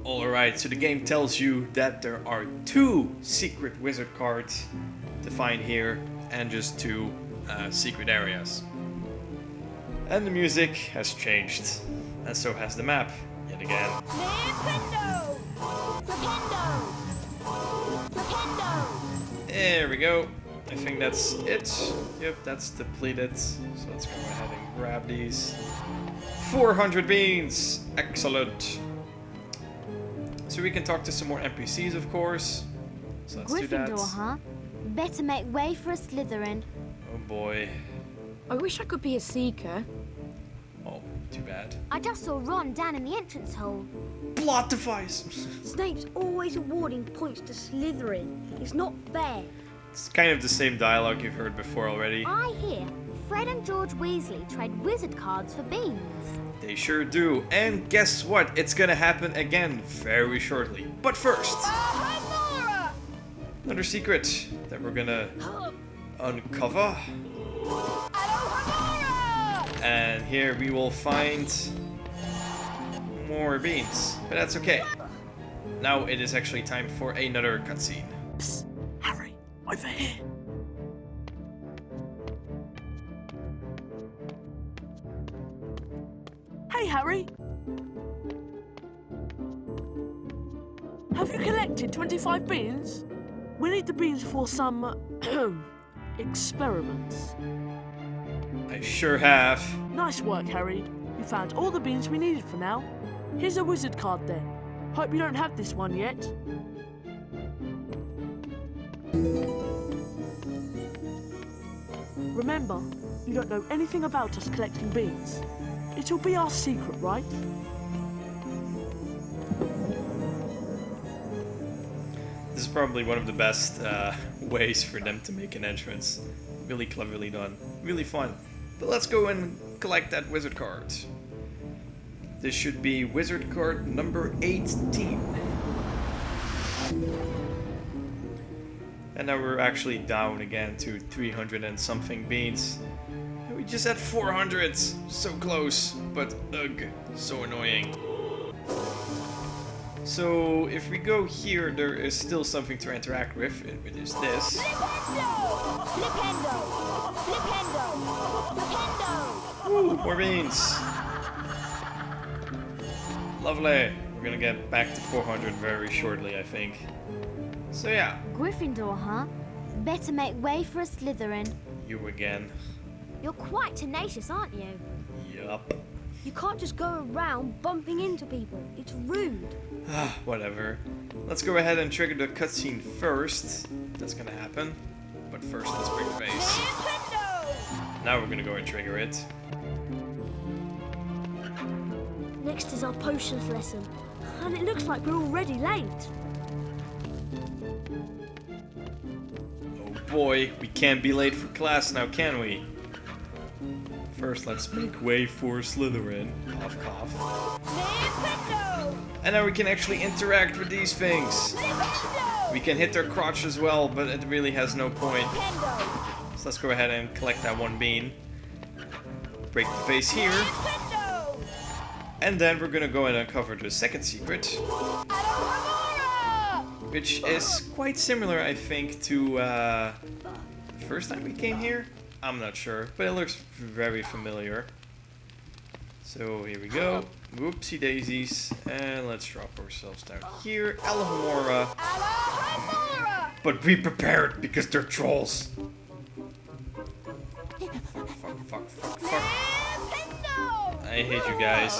Alright, so the game tells you that there are 2 secret wizard cards to find here and just 2 secret areas. And the music has changed, and so has the map, yet again. Nintendo! Nintendo! Nintendo! There we go. I think that's it. Yep, that's depleted. So let's go ahead and grab these. 400 beans! Excellent. So we can talk to some more NPCs, of course. So let's do that. Gryffindor, huh? Better make way for a Slytherin. Oh boy. I wish I could be a seeker. Oh, too bad. I just saw Ron down in the entrance hole. Plot device! Snape's always awarding points to Slytherin. It's not fair. It's kind of the same dialogue you've heard before already. I hear Fred and George Weasley trade wizard cards for beans. They sure do. And guess what? It's gonna happen again very shortly. But first, another secret that we're gonna uncover. And here we will find more beans. But that's okay. Now it is actually time for another cutscene. Psst, Harry, over here. Hey, Harry. Have you collected 25 beans? We need the beans for some experiments. I sure have. Nice work, Harry. You found all the beans we needed for now. Here's a wizard card then. Hope you don't have this one yet. Remember, you don't know anything about us collecting beans. It'll be our secret, right? This is probably one of the best ways for them to make an entrance. Really cleverly done. Really fun. But let's go and collect that wizard card. This should be wizard card number 18. And now we're actually down again to 300 and something beans. And we just had 400. So close, but ugh, so annoying. So if we go here, there is still something to interact with. It is this. Flipendo! Flipendo! Flipendo! Flipendo! Ooh, more beans. Lovely. We're gonna get back to 400 very shortly, I think. So yeah. Gryffindor, huh? Better make way for a Slytherin. You again. You're quite tenacious, aren't you? Yup. You can't just go around bumping into people. It's rude. Whatever. Let's go ahead and trigger the cutscene first. That's gonna happen. But first, let's break the vase. Nintendo! Now we're gonna go and trigger it. Next is our potions lesson. And it looks like we're already late. Oh boy, we can't be late for class now, can we? First, let's make way for Slytherin. Cough, cough. Nintendo! And now we can actually interact with these things. Nintendo! We can hit their crotch as well, but it really has no point. Nintendo! So let's go ahead and collect that one bean. Break the vase here. Nintendo! And then we're gonna go and uncover the second secret. Alohomora! Which is quite similar, I think, to the first time we came here. I'm not sure, but it looks very familiar. So here we go. Whoopsie daisies. And let's drop ourselves down here. Alohomora. Alohomora! But be prepared, because they're trolls. Fuck. Nintendo! I hate you guys.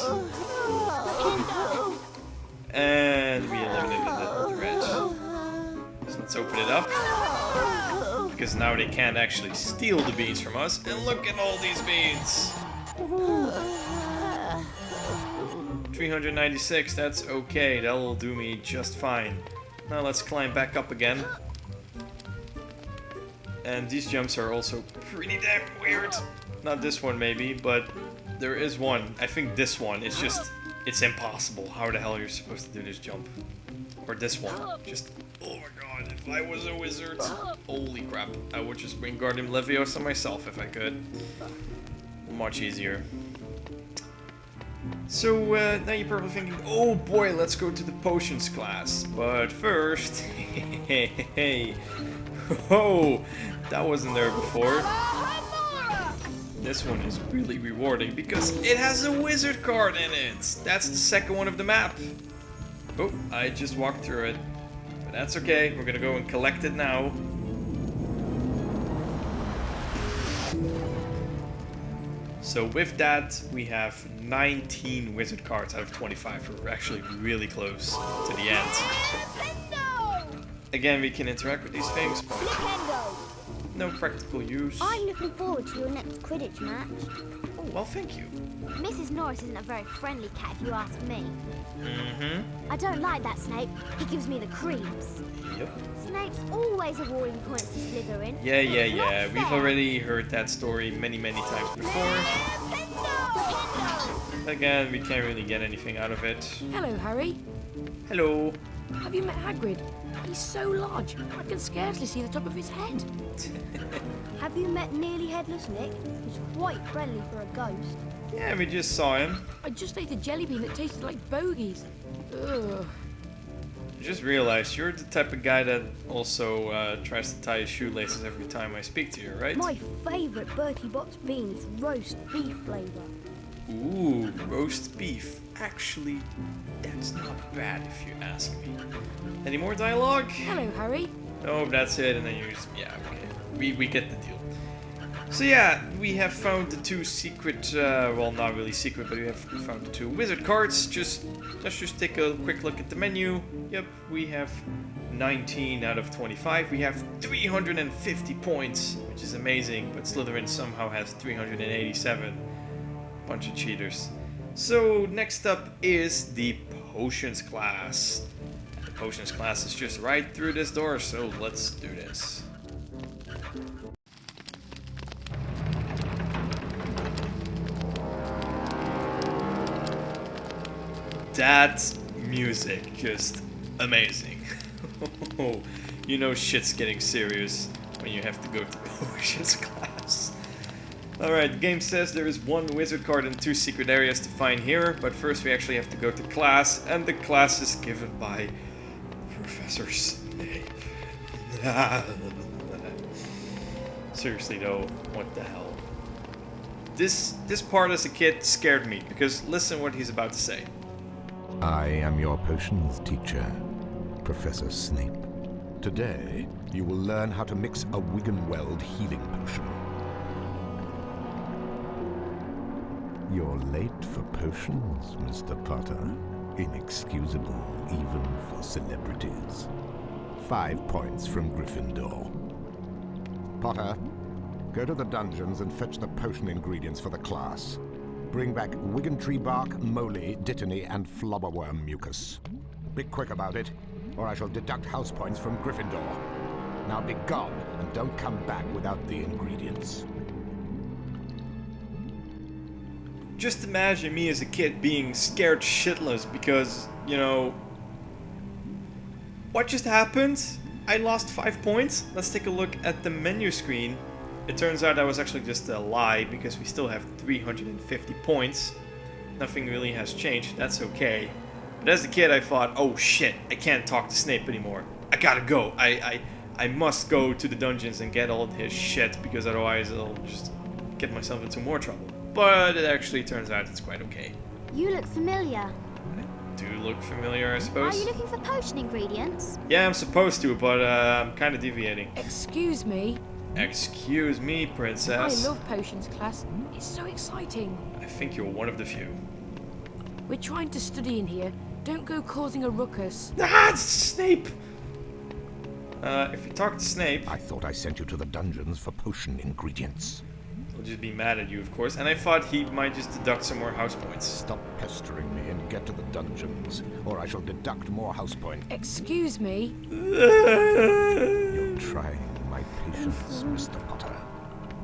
And we eliminated the red. So let's open it up. Because now they can't actually steal the beans from us. And look at all these beans. 396, that's okay. That will do me just fine. Now let's climb back up again. And these jumps are also pretty damn weird. Not this one maybe, but there is one. I think this one, it's impossible. How the hell are you supposed to do this jump? Or this one. Just, oh my god, if I was a wizard, holy crap. I would just bring Guardian Leviosa myself if I could. Much easier. So now you're probably thinking, oh boy, let's go to the potions class. But first, hey, oh, that wasn't there before. This one is really rewarding because it has a wizard card in it. That's the second one of the map. Oh, I just walked through it. But that's okay, we're gonna go and collect it now. So with that, we have 19 wizard cards out of 25. We're actually really close to the end. Again, we can interact with these things, but no practical use. I'm looking forward to your next Quidditch match. Oh, well, thank you. Mrs. Norris isn't a very friendly cat if you ask me. Mm-hmm. I don't like that Snape. He gives me the creeps. Yep. Snape's always awarding points to Slytherin. Yeah. We've already heard that story many times before. Again, we can't really get anything out of it. Hello, Harry. Hello. Have you met Hagrid? He's so large, I can scarcely see the top of his head. Have you met Nearly Headless Nick? He's quite friendly for a ghost. Yeah, we just saw him. I just ate a jelly bean that tasted like bogies. Ugh. I just realized you're the type of guy that also tries to tie his shoelaces every time I speak to you, right? My favourite Bertie Bott's bean is roast beef flavour. Ooh, roast beef. Actually, that's not bad if you ask me. Any more dialogue? Hello, Harry. No, that's it, and then you just... Yeah, okay. We get the deal. So yeah, we have found the two secret... well, not really secret, but we have found the two wizard cards. Let's just take a quick look at the menu. Yep, we have 19 out of 25. We have 350 points, which is amazing, but Slytherin somehow has 387. Bunch of cheaters. So next up is the potions class. The potions class is just right through this door, so let's do this. That music, just amazing. You know shit's getting serious when you have to go to potions class. Alright, the game says there is one wizard card and 2 secret areas to find here, but first we actually have to go to class, and the class is given by Professor Snape. Seriously though, what the hell? This part as a kid scared me, because listen what he's about to say. I am your potions teacher, Professor Snape. Today, you will learn how to mix a Wiggenweld healing potion. You're late for potions, Mr. Potter. Inexcusable, even for celebrities. 5 points from Gryffindor. Potter, go to the dungeons and fetch the potion ingredients for the class. Bring back Wiggentree bark, moly, dittany, and flobberworm mucus. Be quick about it, or I shall deduct house points from Gryffindor. Now be gone, and don't come back without the ingredients. Just imagine me as a kid being scared shitless because, you know... What just happened? I lost 5 points? Let's take a look at the menu screen. It turns out that was actually just a lie because we still have 350 points. Nothing really has changed, that's okay. But as a kid I thought, oh shit, I can't talk to Snape anymore. I gotta go. I must go to the dungeons and get all his shit because otherwise I'll just get myself into more trouble. But it actually turns out it's quite okay. You look familiar. I do look familiar, I Are suppose. you looking for potion ingredients? Yeah, I'm supposed to, but I'm kind of deviating. Excuse me. Excuse me, princess. I love potions class. It's so exciting. I think you're one of the few. We're trying to study in here. Don't go causing a ruckus. Ah, it's Snape! If you talk to Snape, I thought I sent you to the dungeons for potion ingredients. he'll just be mad at you, of course. And I thought he might just deduct some more house points. Stop pestering me and get to the dungeons, or I shall deduct more house points. Excuse me. You're trying my patience, Mr. Potter.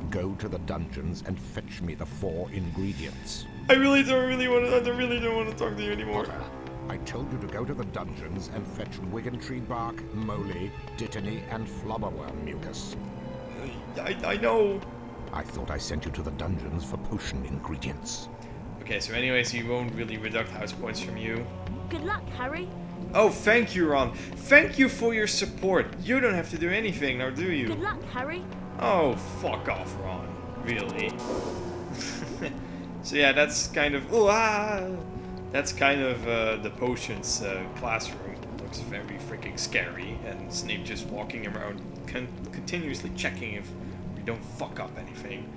Go to the dungeons and fetch me the 4 ingredients. I really don't want to talk to you anymore. Potter, I told you to go to the dungeons and fetch Wiggentree bark, moly, dittany, and flobberworm mucus. I know. I thought I sent you to the dungeons for potion ingredients. Okay, so anyways, he won't really deduct house points from you. Good luck, Harry. Oh, thank you, Ron. Thank you for your support. You don't have to do anything, now do you? Good luck, Harry. Oh, fuck off, Ron. Really? So yeah, that's kind of... That's kind of the potions classroom. Looks very freaking scary. And Snape just walking around continuously checking if we don't fuck up anything.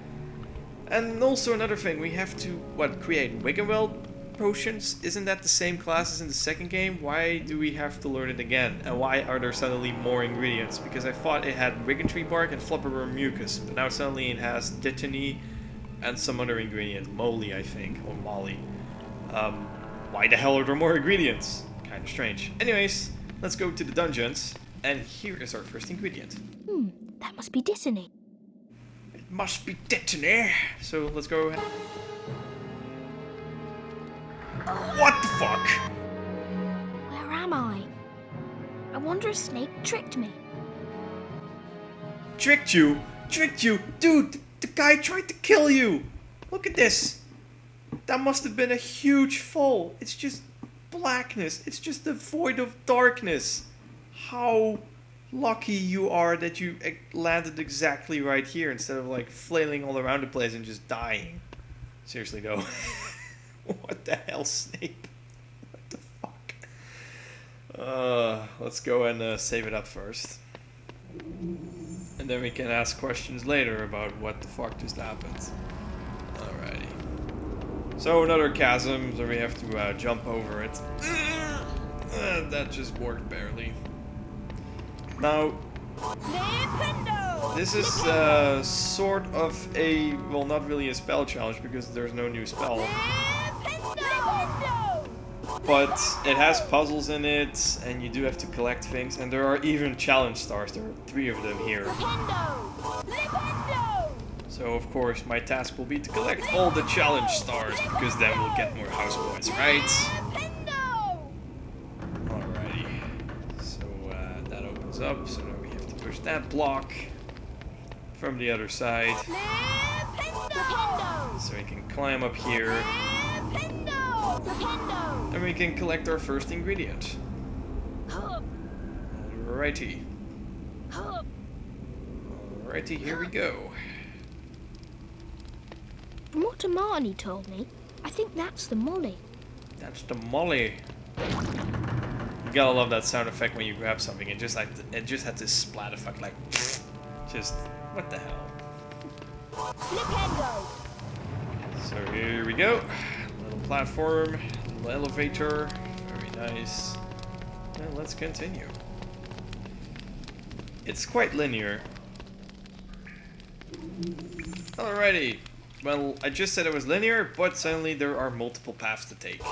And also another thing, we have to, create Wiggenweld Potions? Isn't that the same class as in the second game? Why do we have to learn it again? And why are there suddenly more ingredients? Because I thought it had Wiggentree bark and Flubberworm mucus, but now suddenly it has dittany and some other ingredient, moly I think, or molly. Why the hell are there more ingredients? Kinda strange. Anyways, let's go to the dungeons, and here is our first ingredient. That must be dittany. It must be dittany. So let's go ahead. What the fuck? Where am I? I wonder if Snape tricked me. Tricked you? Tricked you? Dude, the guy tried to kill you. Look at this. That must have been a huge fall. It's just blackness. It's just the void of darkness. How lucky you are that you landed exactly right here instead of like flailing all around the place and just dying. Seriously though. What the hell, Snape? What the fuck? Let's go and save it up first. And then we can ask questions later about what the fuck just happened. Alrighty. So another chasm, so we have to jump over it. That just worked barely. Now, this is sort of a, well, not really a spell challenge because there's no new spell. But it has puzzles in it, and you do have to collect things, and there are even challenge stars. There are 3 of them here. So of course my task will be to collect all the challenge stars, because then we'll get more house points, right? Alrighty. So that opens up, so now we have to push that block from the other side. So we can climb up here. And we can collect our first ingredient. Alrighty. Alrighty, here we go. From what Hermione told me, I think that's the molly. That's the molly. You gotta love that sound effect when you grab something. It just had this splat effect, like, just what the hell. So here we go. Little platform, little elevator, very nice. And let's continue. It's quite linear. Alrighty. Well, I just said it was linear, but suddenly there are multiple paths to take.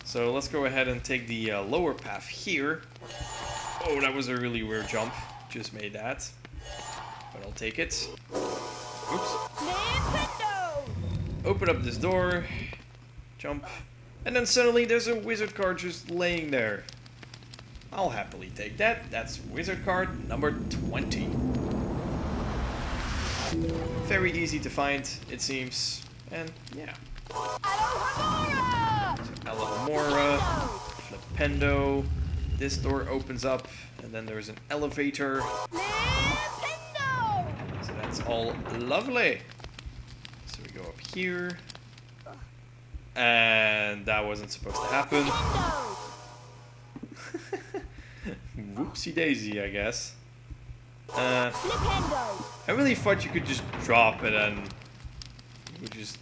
So let's go ahead and take the lower path here. Oh, that was a really weird jump. Just made that. But I'll take it. Oops. Open up this door. Jump. And then suddenly there's a wizard card just laying there. I'll happily take that. That's wizard card number 20. Very easy to find, it seems. And yeah. Elladora, Flipendo. This door opens up, and then there's an elevator. So that's all lovely. So we go up here. And that wasn't supposed to happen. Whoopsie daisy, I guess. I really thought you could just drop it and you would just...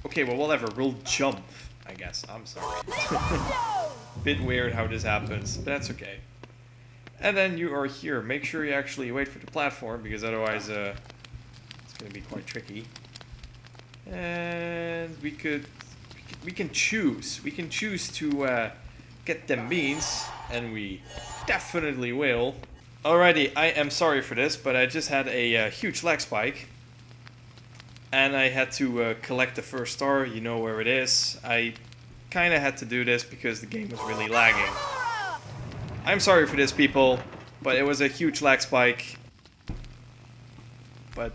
Okay, well, whatever. We'll jump, I guess. I'm sorry. Bit weird how this happens, but that's okay. And then you are here. Make sure you actually wait for the platform, because otherwise it's going to be quite tricky. And we can choose. We can choose to get them beans, and we definitely will. Alrighty, I am sorry for this, but I just had a huge lag spike. And I had to collect the first star, you know where it is. I kind of had to do this because the game was really lagging. I'm sorry for this, people, but it was a huge lag spike. But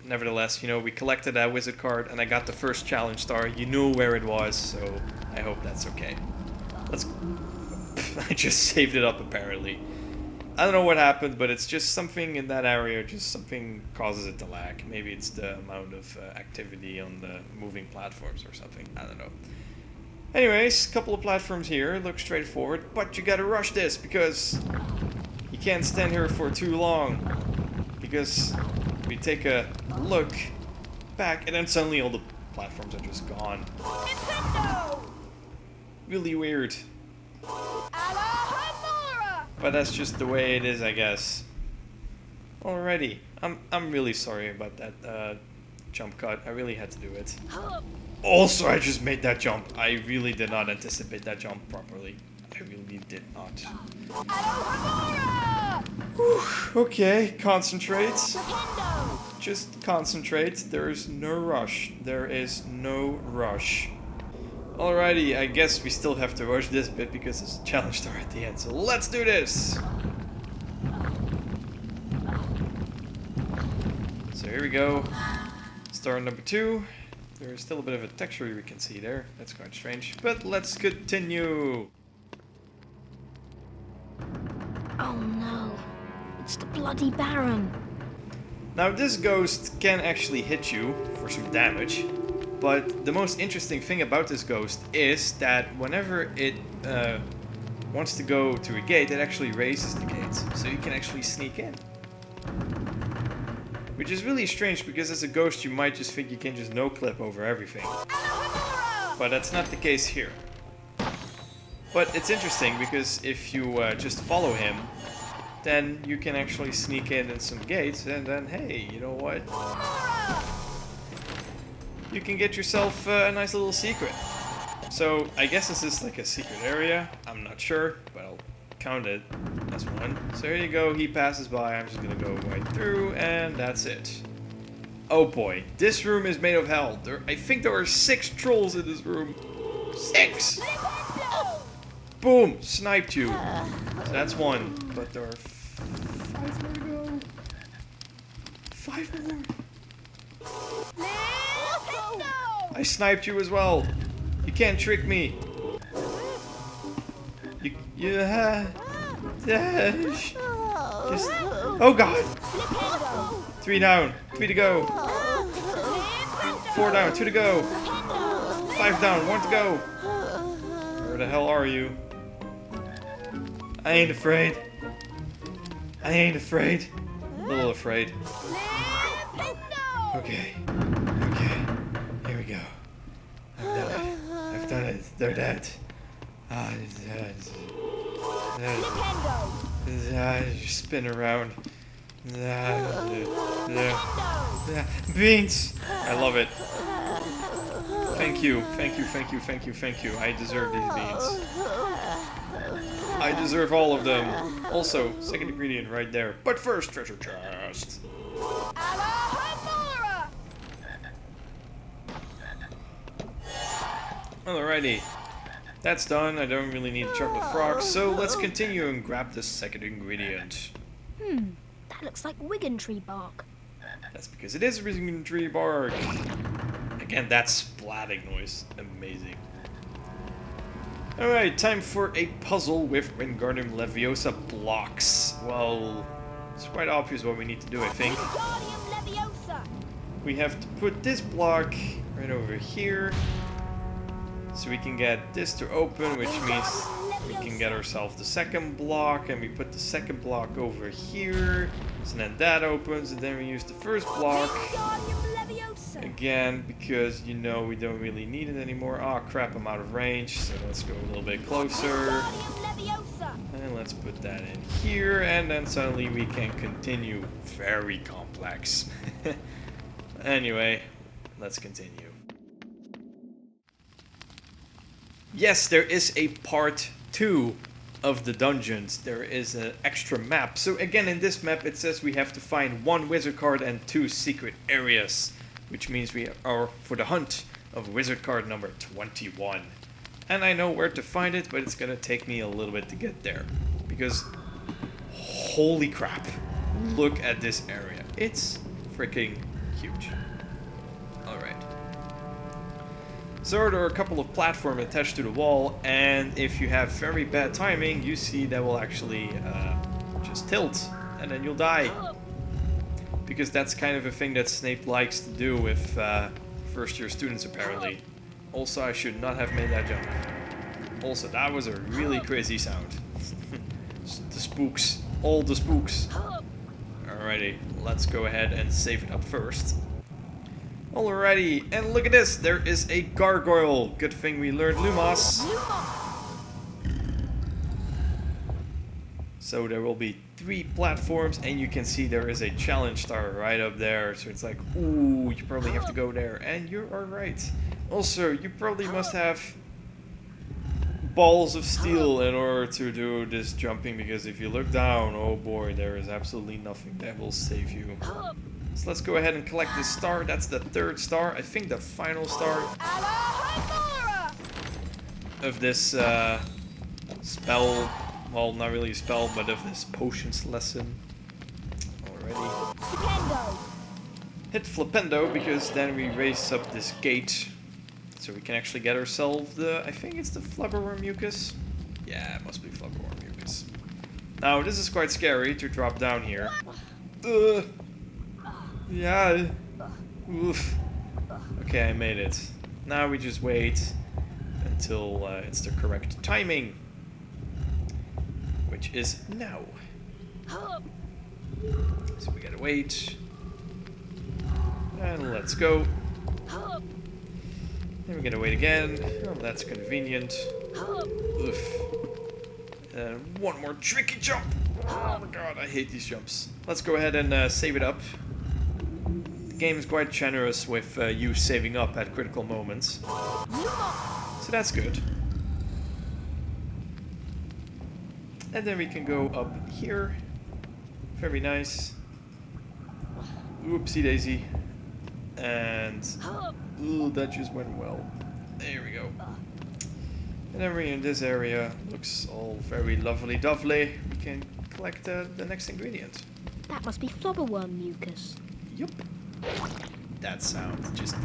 nevertheless, you know, we collected that wizard card and I got the first challenge star. You knew where it was, so I hope that's okay. Let's... I just saved it up apparently. I don't know what happened, but it's just something in that area, just something causes it to lag. Maybe it's the amount of activity on the moving platforms or something. I don't know. Anyways, a couple of platforms here. Look straightforward, but you gotta rush this because you can't stand here for too long. Because we take a look back and then suddenly all the platforms are just gone. Nintendo! Really weird. But that's just the way it is, I guess. Alrighty. I'm really sorry about that jump cut. I really had to do it. Also, I just made that jump. I really did not anticipate that jump properly. I really did not. Whew, okay, concentrate. Just concentrate. There's no rush. There is no rush. Alrighty, I guess we still have to rush this bit because there's a challenge star at the end. So let's do this! So here we go. Star number 2. There is still a bit of a texture we can see there. That's quite strange. But let's continue! Oh no, it's the bloody Baron. Now this ghost can actually hit you for some damage. But the most interesting thing about this ghost is that whenever it wants to go to a gate, it actually raises the gate. So you can actually sneak in. Which is really strange because as a ghost you might just think you can just no-clip over everything. But that's not the case here. But it's interesting because if you just follow him, then you can actually sneak in some gates and then, hey, you know what? You can get yourself a nice little secret. So I guess this is like a secret area. I'm not sure, but I'll count it as one. So here you go, he passes by. I'm just gonna go right through and that's it. Oh boy, this room is made of hell. I think there are 6 trolls in this room. 6! Boom! Sniped you. So that's 1, but there are 5 more to go. 5 more. I sniped you as well. You can't trick me. Just, oh god. 3 down. 3 to go. 4 down. 2 to go. 5 down. 1 to go. Where the hell are you? I ain't afraid. I ain't afraid. A little afraid. Okay. Okay. Here we go. I've done it. I've done it. They're dead. Spin around. Beans! I love it. Thank you. Thank you, thank you, thank you, thank you. I deserve these beans. I deserve all of them. Also, second ingredient right there. But first, treasure chest. Alrighty. That's done. I don't really need chocolate frogs, so let's continue and grab the second ingredient. That looks like Wiggen tree bark. That's because it is a Wiggen tree bark. Again, that splatting noise. Amazing. Alright, time for a puzzle with Wingardium Leviosa blocks. Well, it's quite obvious what we need to do, I think. We have to put this block right over here. So we can get this to open, which means we can get ourselves the second block, and we put the second block over here. So then that opens, and then we use the first block again, because, you know, we don't really need it anymore. Oh crap, I'm out of range, so let's go a little bit closer. And let's put that in here, and then suddenly we can continue. Very complex. Anyway, let's continue. Yes, there is a part 2 of the dungeons. There is an extra map. So again, in this map it says we have to find 1 wizard card and 2 secret areas, which means we are for the hunt of wizard card number 21. And I know where to find it, but it's gonna take me a little bit to get there, because holy crap, look at this area. It's freaking huge. Alright. So there are a couple of platforms attached to the wall, and if you have very bad timing, you see that will actually just tilt, and then you'll die. Because that's kind of a thing that Snape likes to do with first year students apparently. Also, I should not have made that jump. Also, that was a really crazy sound. The spooks. All the spooks. Alrighty, let's go ahead and save it up first. Alrighty, and look at this! There is a gargoyle! Good thing we learned Lumos. So there will be 3 platforms, and you can see there is a challenge star right up there. So it's like, ooh, you probably have to go there. And you are right. Also, you probably must have balls of steel in order to do this jumping, because if you look down, oh boy, there is absolutely nothing that will save you. So let's go ahead and collect this star. That's the 3rd star. I think the final star of this spell. Well, not really a spell, but of this potions lesson. Already. Flipendo. Hit Flipendo, because then we raise up this gate. So we can actually get ourselves the... I think it's the Flubberworm Mucus. Yeah, it must be Flubberworm Mucus. Now, this is quite scary to drop down here. Yeah. Oof. Okay, I made it. Now we just wait until it's the correct timing. Which is now. So we gotta wait. And let's go. Then we gotta wait again. Oh, that's convenient. Oof. And one more tricky jump. Oh my god, I hate these jumps. Let's go ahead and save it up. The game is quite generous with you saving up at critical moments. So that's good. And then we can go up here. Very nice. Oopsie daisy. And... ooh, that just went well. There we go. And then we're in this area. Looks all very lovely dovely. We can collect the next ingredient. That must be flubberworm mucus. Yup. That sound just...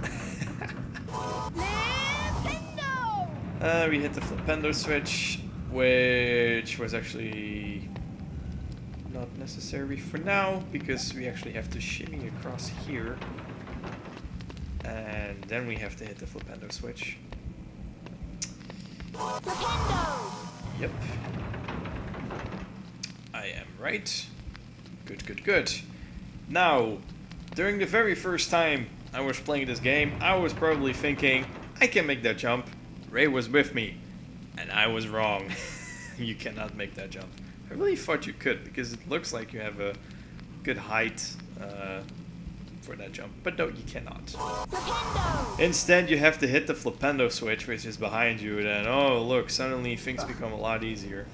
we hit the Flipendo switch, which was actually not necessary for now, because we actually have to shimmy across here. And then we have to hit the Flipendo switch. Flipendo. Yep. I am right. Good, good, good. Now, during the very first time I was playing this game, I was probably thinking, I can make that jump. Ray was with me. And I was wrong. You cannot make that jump. I really thought you could, because it looks like you have a good height for that jump. But no, you cannot. Flipendo. Instead, you have to hit the Flipendo switch, which is behind you. Then, oh, look, suddenly things become a lot easier.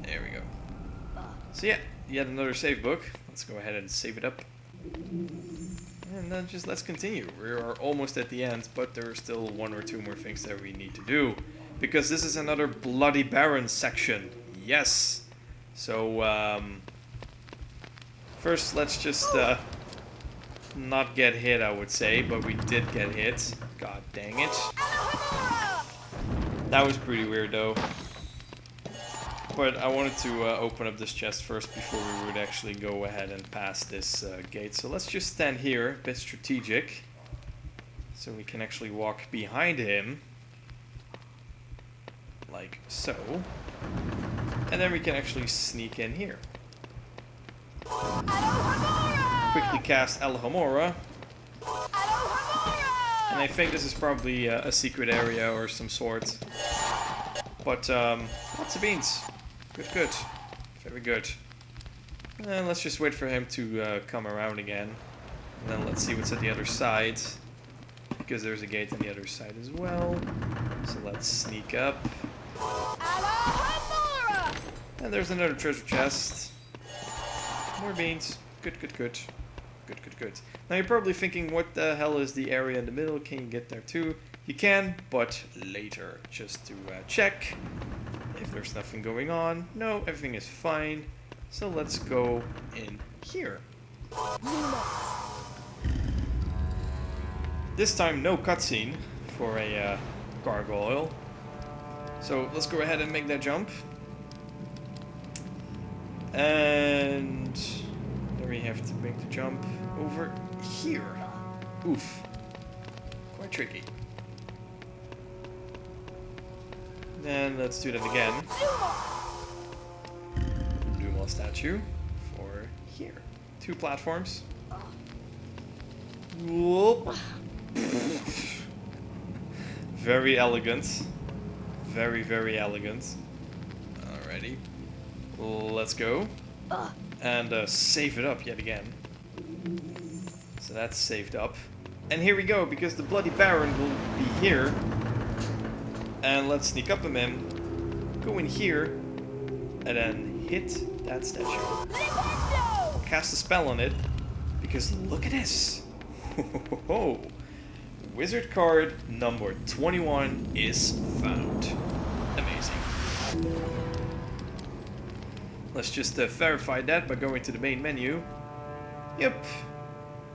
There we go. So yeah, yet another save book. Let's go ahead and save it up. And then just let's continue. We are almost at the end, but there are still 1 or 2 more things that we need to do. Because this is another Bloody Baron section. Yes! So, first let's just not get hit, I would say. But we did get hit. God dang it. That was pretty weird, though. But I wanted to open up this chest first before we would actually go ahead and pass this gate. So let's just stand here, a bit strategic. So we can actually walk behind him. Like so. And then we can actually sneak in here. Quickly cast Elladora. And I think this is probably a secret area or some sort. But lots of beans. Good, good. Very good. And let's just wait for him to come around again. And then let's see what's at the other side. Because there's a gate on the other side as well. So let's sneak up. And there's another treasure chest. More beans. Good, good, good. Good, good, good. Now you're probably thinking, what the hell is the area in the middle? Can you get there too? You can, but later. Just to check if there's nothing going on. No, everything is fine. So let's go in here. This time, no cutscene for a gargoyle. So let's go ahead and make that jump. And then we have to make the jump over here. Oof. Quite tricky. Then let's do that again. Duma statue for here. 2 platforms. Whoop. Very elegant. Very, very elegant. Alrighty. Let's go. And save it up yet again. So that's saved up. And here we go, because the Bloody Baron will be here. And let's sneak up on him. Go in here. And then hit that statue. Cast a spell on it. Because look at this. Wizard card number 21 is found. Amazing. Let's just verify that by going to the main menu. Yep.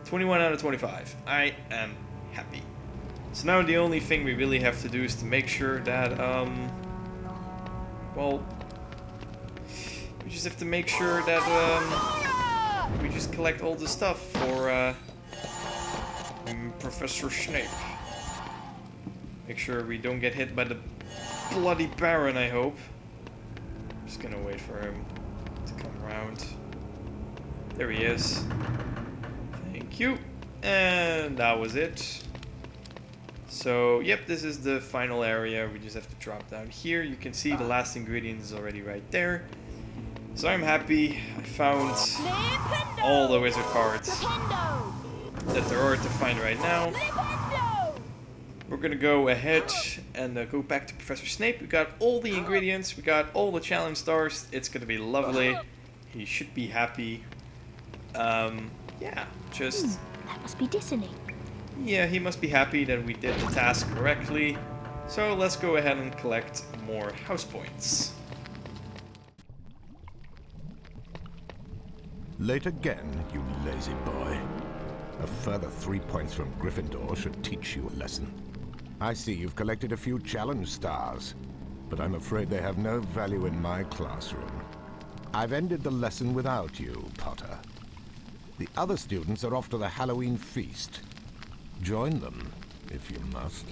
21 out of 25. I am happy. So now the only thing we really have to do is to make sure that, well, we just have to make sure that, we just collect all the stuff for, Professor Snape. Make sure we don't get hit by the Bloody Baron, I hope. Just gonna wait for him to come around. There he is. Thank you. And that was it. So, yep, this is the final area. We just have to drop down here. You can see the last ingredient is already right there. So I'm happy. I found all the wizard cards that there are to find right now. We're gonna go ahead and go back to Professor Snape. We got all the ingredients, we got all the challenge stars. It's gonna be lovely. He should be happy. Yeah, just... That must be dissonant. Yeah, he must be happy that we did the task correctly. So let's go ahead and collect more house points. Late again, you lazy boy. A further 3 points from Gryffindor should teach you a lesson. I see you've collected a few challenge stars, but I'm afraid they have no value in my classroom. I've ended the lesson without you, Potter. The other students are off to the Halloween feast. Join them, if you must.